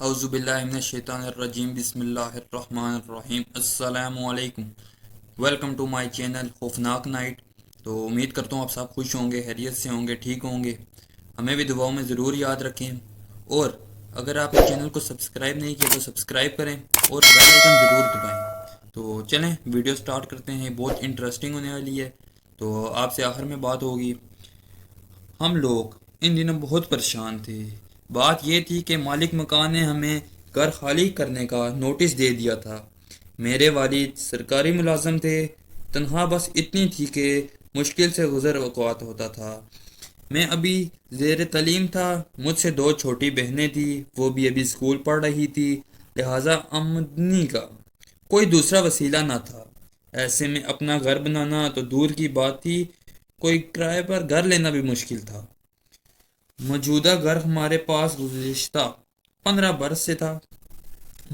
اعوذ باللہ من الشیطان الرجیم بسم اللہ الرحمن الرحیم السلام علیکم۔ ویلکم ٹو مائی چینل خوفناک نائٹ۔ تو امید کرتا ہوں آپ سب خوش ہوں گے، خیریت سے ہوں گے، ٹھیک ہوں گے۔ ہمیں بھی دعاؤں میں ضرور یاد رکھیں، اور اگر آپ اس چینل کو سبسکرائب نہیں کیا تو سبسکرائب کریں اور بیل آئیکن ضرور دبائیں۔ تو چلیں ویڈیو سٹارٹ کرتے ہیں، بہت انٹرسٹنگ ہونے والی ہے، تو آپ سے آخر میں بات ہوگی۔ ہم لوگ ان دنوں بہت پریشان تھے۔ بات یہ تھی کہ مالک مکان نے ہمیں گھر خالی کرنے کا نوٹس دے دیا تھا۔ میرے والد سرکاری ملازم تھے، تنخواہ بس اتنی تھی کہ مشکل سے گزر اوقات ہوتا تھا۔ میں ابھی زیر تعلیم تھا، مجھ سے دو چھوٹی بہنیں تھیں، وہ بھی ابھی اسکول پڑھ رہی تھی، لہٰذا آمدنی کا کوئی دوسرا وسیلہ نہ تھا۔ ایسے میں اپنا گھر بنانا تو دور کی بات تھی، کوئی کرائے پر گھر لینا بھی مشکل تھا۔ موجودہ گھر ہمارے پاس گزشتہ 15 برس سے تھا۔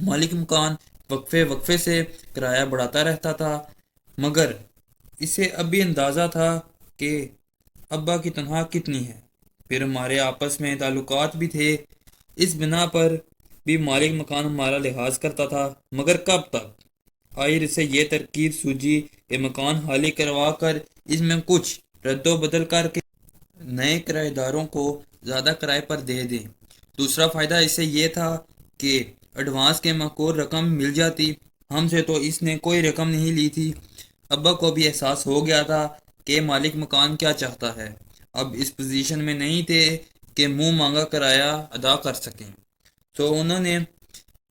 مالک مکان وقفے وقفے سے کرایہ بڑھاتا رہتا تھا، مگر اسے ابھی اندازہ تھا کہ ابا کی تنخواہ کتنی ہے، پھر ہمارے آپس میں تعلقات بھی تھے، اس بنا پر بھی مالک مکان ہمارا لحاظ کرتا تھا، مگر کب تک؟ آخر اسے یہ ترکیب سوجی کہ مکان خالی کروا کر اس میں کچھ رد و بدل کر کے نئے کرایہ داروں کو زیادہ کرائے پر دے دیں۔ دوسرا فائدہ اسے یہ تھا کہ ایڈوانس کے معقول رقم مل جاتی، ہم سے تو اس نے کوئی رقم نہیں لی تھی۔ ابا کو بھی احساس ہو گیا تھا کہ مالک مکان کیا چاہتا ہے، اب اس پوزیشن میں نہیں تھے کہ منہ مانگا کرایہ ادا کر سکیں، تو انہوں نے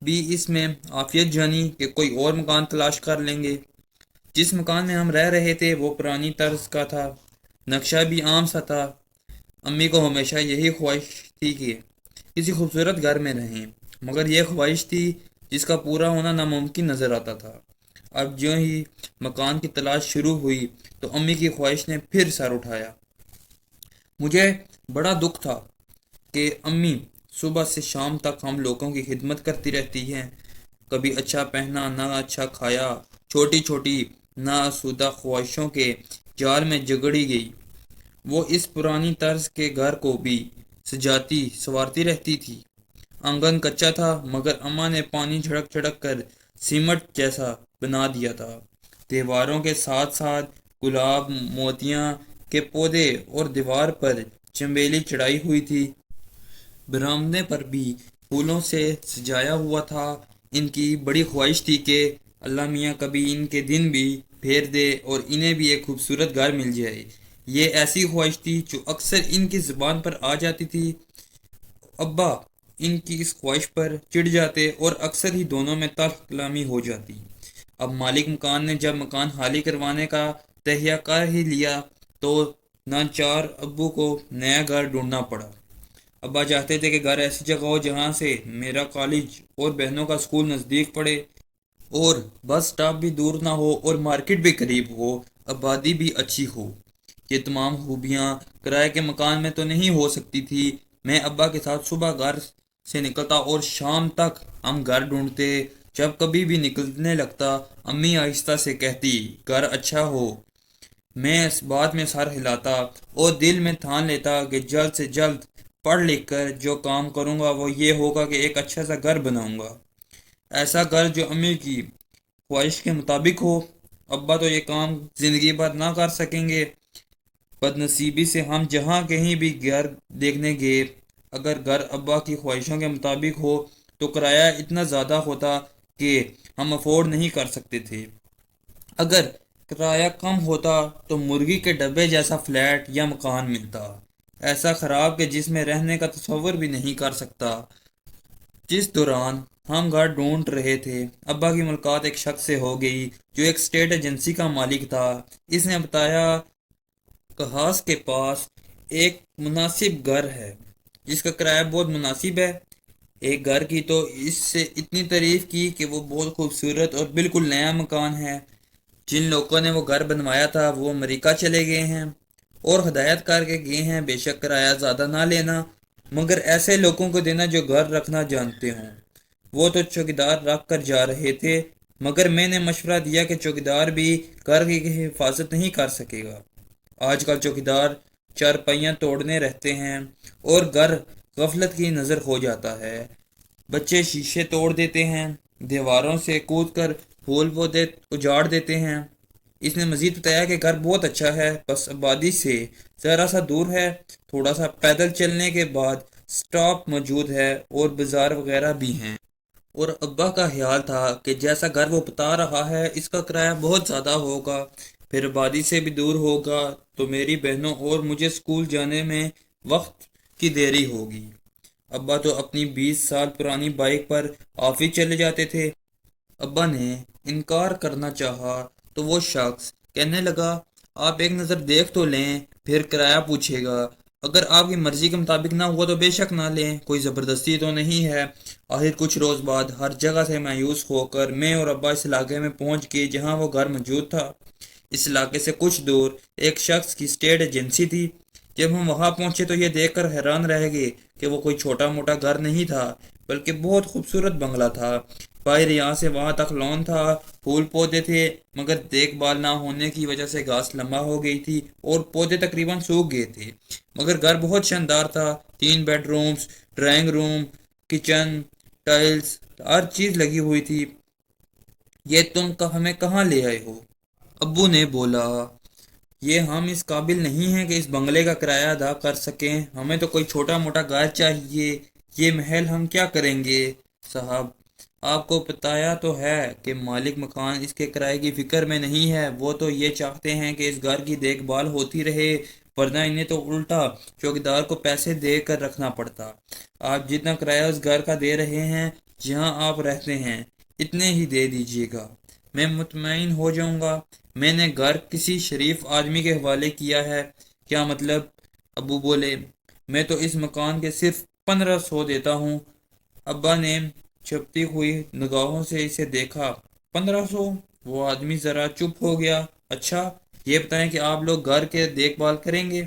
بھی اس میں عافیت جانی کہ کوئی اور مکان تلاش کر لیں گے۔ جس مکان میں ہم رہ رہے تھے وہ پرانی طرز کا تھا، نقشہ بھی عام سا تھا۔ امی کو ہمیشہ یہی خواہش تھی کہ کسی خوبصورت گھر میں رہیں، مگر یہ خواہش تھی جس کا پورا ہونا ناممکن نظر آتا تھا۔ اب جو ہی مکان کی تلاش شروع ہوئی تو امی کی خواہش نے پھر سر اٹھایا۔ مجھے بڑا دکھ تھا کہ امی صبح سے شام تک ہم لوگوں کی خدمت کرتی رہتی ہیں، کبھی اچھا پہنا نہ اچھا کھایا، چھوٹی چھوٹی ناسودہ خواہشوں کے جال میں جگڑی گئی۔ وہ اس پرانی طرز کے گھر کو بھی سجاتی سنوارتی رہتی تھی۔ آنگن کچا تھا، مگر اماں نے پانی چھڑک چھڑک کر سیمٹ جیسا بنا دیا تھا۔ دیواروں کے ساتھ ساتھ گلاب موتیاں کے پودے اور دیوار پر چنبیلی چڑھائی ہوئی تھی۔ برآمدے پر بھی پھولوں سے سجایا ہوا تھا۔ ان کی بڑی خواہش تھی کہ اللہ میاں کبھی ان کے دن بھی پھیر دے اور انہیں بھی ایک خوبصورت گھر مل جائے۔ یہ ایسی خواہش تھی جو اکثر ان کی زبان پر آ جاتی تھی۔ ابا ان کی اس خواہش پر چڑ جاتے اور اکثر ہی دونوں میں تلخ کلامی ہو جاتی۔ اب مالک مکان نے جب مکان خالی کروانے کا تہیہ کر ہی لیا تو ناچار ابو کو نیا گھر ڈھونڈنا پڑا۔ ابا چاہتے تھے کہ گھر ایسی جگہ ہو جہاں سے میرا کالج اور بہنوں کا اسکول نزدیک پڑے، اور بس سٹاپ بھی دور نہ ہو اور مارکیٹ بھی قریب ہو، آبادی بھی اچھی ہو۔ یہ تمام خوبیاں کرائے کے مکان میں تو نہیں ہو سکتی تھی۔ میں ابا کے ساتھ صبح گھر سے نکلتا اور شام تک ہم گھر ڈھونڈتے۔ جب کبھی بھی نکلنے لگتا امی آہستہ سے کہتی گھر اچھا ہو۔ میں اس بات میں سر ہلاتا اور دل میں ٹھان لیتا کہ جلد سے جلد پڑھ لکھ کر جو کام کروں گا وہ یہ ہوگا کہ ایک اچھا سا گھر بناؤں گا، ایسا گھر جو امی کی خواہش کے مطابق ہو۔ ابا تو یہ کام زندگی بھر نہ کر سکیں گے۔ بد نصیبی سے ہم جہاں کہیں بھی گھر دیکھنے گئے، اگر گھر ابا کی خواہشوں کے مطابق ہو تو کرایہ اتنا زیادہ ہوتا کہ ہم افورڈ نہیں کر سکتے تھے، اگر کرایہ کم ہوتا تو مرغی کے ڈبے جیسا فلیٹ یا مکان ملتا، ایسا خراب کہ جس میں رہنے کا تصور بھی نہیں کر سکتا۔ جس دوران ہم گھر ڈھونڈ رہے تھے ابا کی ملاقات ایک شخص سے ہو گئی جو ایک اسٹیٹ ایجنسی کا مالک تھا۔ اس نے بتایا کہاس کے پاس ایک مناسب گھر ہے جس کا کرایہ بہت مناسب ہے۔ ایک گھر کی تو اس سے اتنی تعریف کی کہ وہ بہت خوبصورت اور بالکل نیا مکان ہے۔ جن لوگوں نے وہ گھر بنوایا تھا وہ امریکہ چلے گئے ہیں اور ہدایت کر کے گئے ہیں بے شک کرایہ زیادہ نہ لینا، مگر ایسے لوگوں کو دینا جو گھر رکھنا جانتے ہوں۔ وہ تو چوکیدار رکھ کر جا رہے تھے، مگر میں نے مشورہ دیا کہ چوکیدار بھی گھر کی حفاظت نہیں کر سکے گا۔ آج کل چوکیدار چارپائیاں توڑنے رہتے ہیں اور گھر غفلت کی نظر ہو جاتا ہے۔ بچے شیشے توڑ دیتے ہیں، دیواروں سے کود کر پھول پودے اجاڑ دیتے ہیں۔ اس نے مزید بتایا کہ گھر بہت اچھا ہے، بس آبادی سے ذرا سا دور ہے، تھوڑا سا پیدل چلنے کے بعد سٹاپ موجود ہے اور بازار وغیرہ بھی ہیں۔ اور ابا کا خیال تھا کہ جیسا گھر وہ بتا رہا ہے اس کا کرایہ بہت زیادہ ہوگا، پھر آبادی سے بھی دور ہوگا تو میری بہنوں اور مجھے اسکول جانے میں وقت کی دیری ہوگی۔ ابا تو اپنی 20 سال پرانی بائک پر آفس چلے جاتے تھے۔ ابا نے انکار کرنا چاہا تو وہ شخص کہنے لگا، آپ ایک نظر دیکھ تو لیں، پھر کرایہ پوچھے گا، اگر آپ کی مرضی کے مطابق نہ ہوا تو بے شک نہ لیں، کوئی زبردستی تو نہیں ہے۔ آخر کچھ روز بعد ہر جگہ سے مایوس ہو کر میں اور ابا اس علاقے میں پہنچ گئے جہاں وہ گھر موجود تھا۔ اس علاقے سے کچھ دور ایک شخص کی اسٹیٹ ایجنسی تھی۔ جب ہم وہاں پہنچے تو یہ دیکھ کر حیران رہ گئے کہ وہ کوئی چھوٹا موٹا گھر نہیں تھا، بلکہ بہت خوبصورت بنگلہ تھا۔ باہر یہاں سے وہاں تک لان تھا، پھول پودے تھے، مگر دیکھ بھال نہ ہونے کی وجہ سے گھاس لمبا ہو گئی تھی اور پودے تقریباً سوکھ گئے تھے۔ مگر گھر بہت شاندار تھا، 3 bedrooms, drawing room, kitchen, tiles, ہر چیز لگی ہوئی تھی۔ یہ تم ہمیں کہاں لے آئے ہو؟ ابو نے بولا، یہ ہم اس قابل نہیں ہیں کہ اس بنگلے کا کرایہ ادا کر سکیں، ہمیں تو کوئی چھوٹا موٹا گھر چاہیے، یہ محل ہم کیا کریں گے؟ صاحب، آپ کو بتایا تو ہے کہ مالک مکان اس کے کرائے کی فکر میں نہیں ہے، وہ تو یہ چاہتے ہیں کہ اس گھر کی دیکھ بھال ہوتی رہے، ورنہ انہیں تو الٹا چوکیدار کو پیسے دے کر رکھنا پڑتا۔ آپ جتنا کرایہ اس گھر کا دے رہے ہیں جہاں آپ رہتے ہیں اتنے ہی دے دیجیے گا، میں مطمئن ہو جاؤں گا۔ میں نے گھر کسی شریف آدمی کے حوالے کیا ہے۔ کیا مطلب؟ ابو بولے، میں تو اس مکان کے صرف 1500 دیتا ہوں۔ ابا نے چھپتی ہوئی نگاہوں سے اسے دیکھا۔ 1500؟ وہ آدمی ذرا چپ ہو گیا۔ اچھا، یہ بتائیں کہ آپ لوگ گھر کے دیکھ بھال کریں گے؟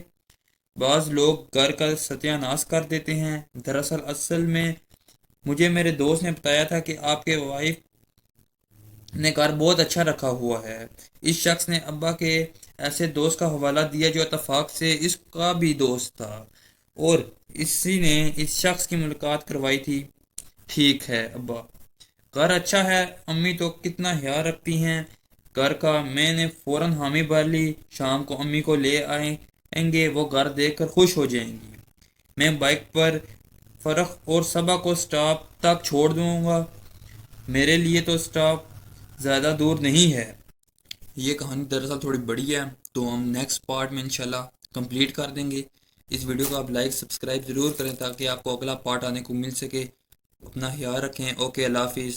بعض لوگ گھر کا ستیہ ناش کر دیتے ہیں۔ دراصل اصل میں مجھے میرے دوست نے بتایا تھا کہ آپ کے وائف نے گھر بہت اچھا رکھا ہوا ہے۔ اس شخص نے ابا کے ایسے دوست کا حوالہ دیا جو اتفاق سے اس کا بھی دوست تھا، اور اسی نے اس شخص کی ملاقات کروائی تھی۔ ٹھیک ہے ابا، گھر اچھا ہے، امی تو کتنا خیال رکھتی ہیں گھر کا۔ میں نے فوراً حامی بھر لی، شام کو امی کو لے آئیں گے، وہ گھر دیکھ کر خوش ہو جائیں گی۔ میں بائک پر فرخ اور صبا کو سٹاپ تک چھوڑ دوں گا، میرے لیے تو سٹاپ زیادہ دور نہیں ہے۔ یہ کہانی دراصل تھوڑی بڑی ہے، تو ہم نیکسٹ پارٹ میں انشاءاللہ کمپلیٹ کر دیں گے۔ اس ویڈیو کو آپ لائک سبسکرائب ضرور کریں تاکہ آپ کو اگلا پارٹ آنے کو مل سکے۔ اپنا خیال رکھیں۔ اوکے، اللہ حافظ۔